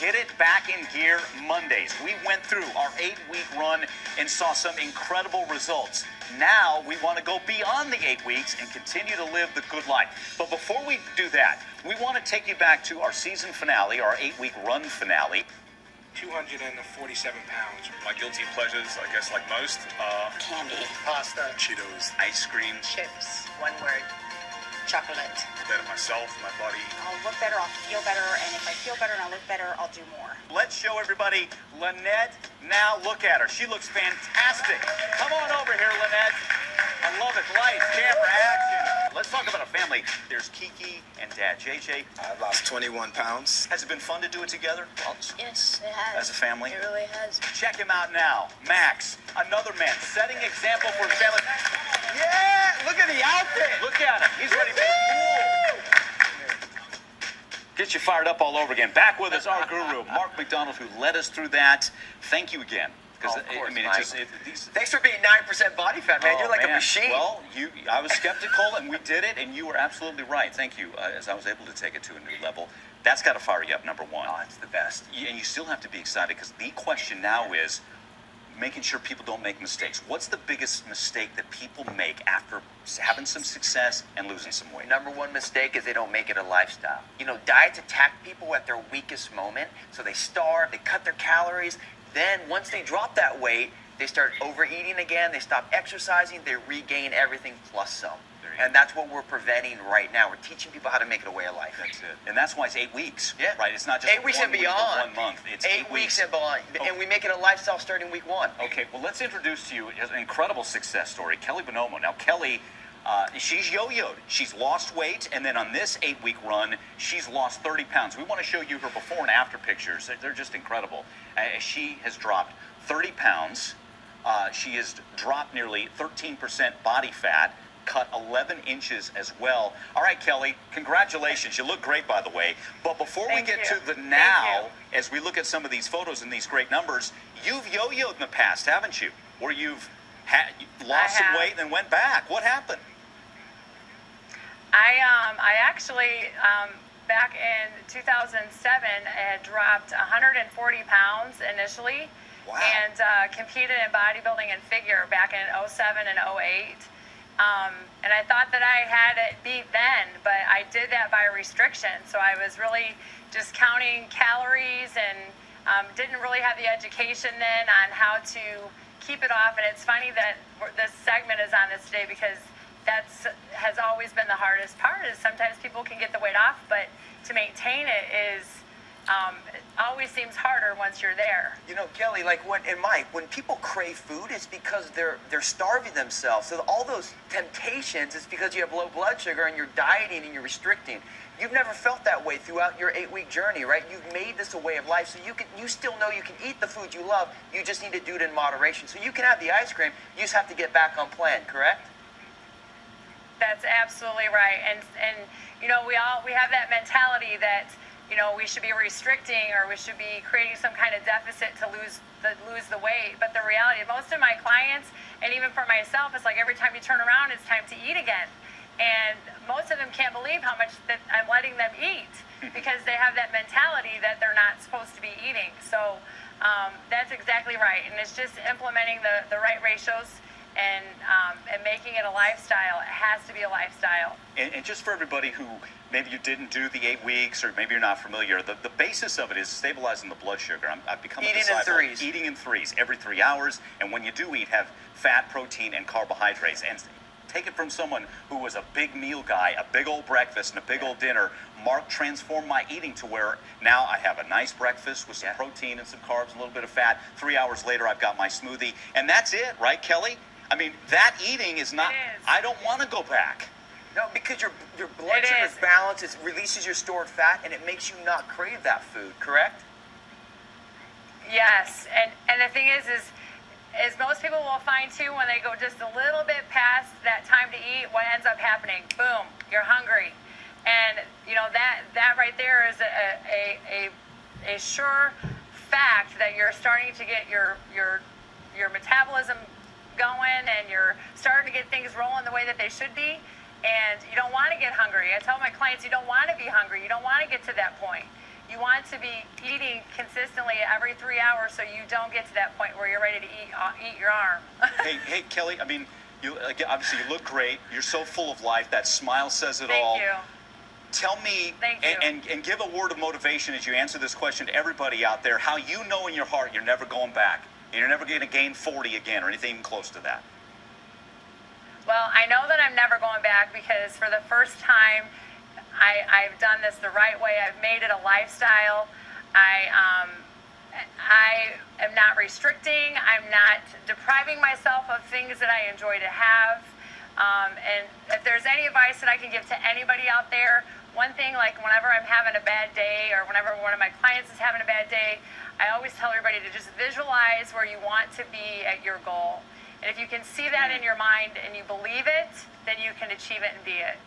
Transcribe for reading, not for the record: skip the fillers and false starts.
Get it back in gear Mondays. We went through our 8-week run and saw some incredible results. Now we want to go beyond the 8 weeks and continue to live the good life. But before we do that, we want to take you back to our season finale, our 8-week run finale. 247 pounds. My guilty pleasures, I guess, like most, Candy. Pasta. Cheetos, ice cream, Chips. One word. Chocolate. better myself, my body. I'll look better, I'll feel better, and if I feel better and I look better, I'll do more. Let's show everybody Lynette. Now look at her. She looks fantastic. Come on over here, Lynette. I love it. Lights, camera, action. Let's talk about a family. There's Kiki and Dad, JJ. I lost 21 pounds. Has it been fun to do it together? Yes, it has. As a family? It really has. Check him out now. Max, another man, setting example for his family. Yeah, look at the outfit. Look at him. He's ready for the pool. Get you fired up all over again. Back with us, our guru, Mark McDonald, who led us through that. Thank you again. Of course, I mean, Mike. Thanks for being 9% body fat, man. You're like a machine. Well, I was skeptical, and we did it, and you were absolutely right. Thank you. As I was able to take it to a new level. That's got to fire you up, number one. Oh, it's the best. And you still have to be excited, because the question now is making sure people don't make mistakes. What's the biggest mistake that people make after having some success and losing some weight? Number one mistake is they don't make it a lifestyle. You know, diets attack people at their weakest moment, so they starve, they cut their calories. Then once they drop that weight, they start overeating again, they stop exercising, they regain everything plus some. And that's what we're preventing right now. We're teaching people how to make it a way of life. That's it. And that's why it's 8 weeks. Yeah. Right? It's not just 8 weeks 1 and week or beyond. 1 month. It's 8 weeks and beyond. Oh. And we make it a lifestyle starting week 1. Okay, well, let's introduce to you an incredible success story, Kelli Bonomo. Now, Kelli, she's yo-yoed. She's lost weight, and then on this 8-week run, she's lost 30 pounds. We want to show you her before and after pictures. They're just incredible. She has dropped 30 pounds. She has dropped nearly 13% body fat, cut 11 inches as well. All right, Kelli, congratulations. You look great, by the way. But before we get to the now, as we look at some of these photos and these great numbers, you've yo-yoed in the past, haven't you? Where you've lost some weight and then went back. What happened? I actually, back in 2007, had dropped 140 pounds initially. Wow. And competed in bodybuilding and figure back in 07 and 08. And I thought that I had it beat then, but I did that by restriction. So I was really just counting calories and didn't really have the education then on how to keep it off. And it's funny that this segment is on this today, because has always been the hardest part, is sometimes people can get the weight off, but to maintain it is always seems harder once you're there. You know, Kelli, and Mike, when people crave food, it's because they're starving themselves. So all those temptations, it's because you have low blood sugar and you're dieting and you're restricting. You've never felt that way throughout your 8-week journey, right? You've made this a way of life, so you still know you can eat the food you love. You just need to do it in moderation. So you can have the ice cream. You just have to get back on plan, correct? That's absolutely right. And you know, we have that mentality that, you know, we should be restricting or we should be creating some kind of deficit to lose the weight. But the reality, most of my clients, and even for myself, it's like every time you turn around, it's time to eat again. And most of them can't believe how much that I'm letting them eat, because they have that mentality that they're not supposed to be eating. So that's exactly right. And it's just implementing the right ratios and making it a lifestyle. It has to be a lifestyle. And just for everybody who maybe you didn't do the 8 weeks, or maybe you're not familiar, the basis of it is stabilizing the blood sugar. I've become a disciple. Eating in threes. Eating in threes every 3 hours. And when you do eat, have fat, protein, and carbohydrates. And take it from someone who was a big meal guy, a big old breakfast and a big old dinner. Mark transformed my eating to where now I have a nice breakfast with some protein and some carbs, a little bit of fat. 3 hours later, I've got my smoothie. And that's it, right, Kelli? I mean, that eating is not, I don't want to go back. No, because your blood sugar is balanced, it releases your stored fat, and it makes you not crave that food, correct? Yes, and the thing is most people will find too, when they go just a little bit past that time to eat, what ends up happening? Boom, you're hungry. And you know, that right there is a sure fact that you're starting to get your metabolism going, and you're starting to get things rolling the way that they should be, and you don't want to get hungry. I tell my clients, you don't want to be hungry. You don't want to get to that point. You want to be eating consistently every 3 hours so you don't get to that point where you're ready to eat your arm. Hey, Kelly. I mean, you obviously you look great. You're so full of life. That smile says it all. Thank you. Tell me Thank you. and give a word of motivation as you answer this question to everybody out there. How you know in your heart you're never going back. And you're never going to gain 40 again or anything even close to that. Well, I know that I'm never going back because for the first time, I've done this the right way. I've made it a lifestyle. I am not restricting. I'm not depriving myself of things that I enjoy to have. And if there's any advice that I can give to anybody out there, one thing, like whenever I'm having a bad day or whenever one of my clients is having a bad day, I always tell everybody to just visualize where you want to be at your goal. And if you can see that in your mind and you believe it, then you can achieve it and be it.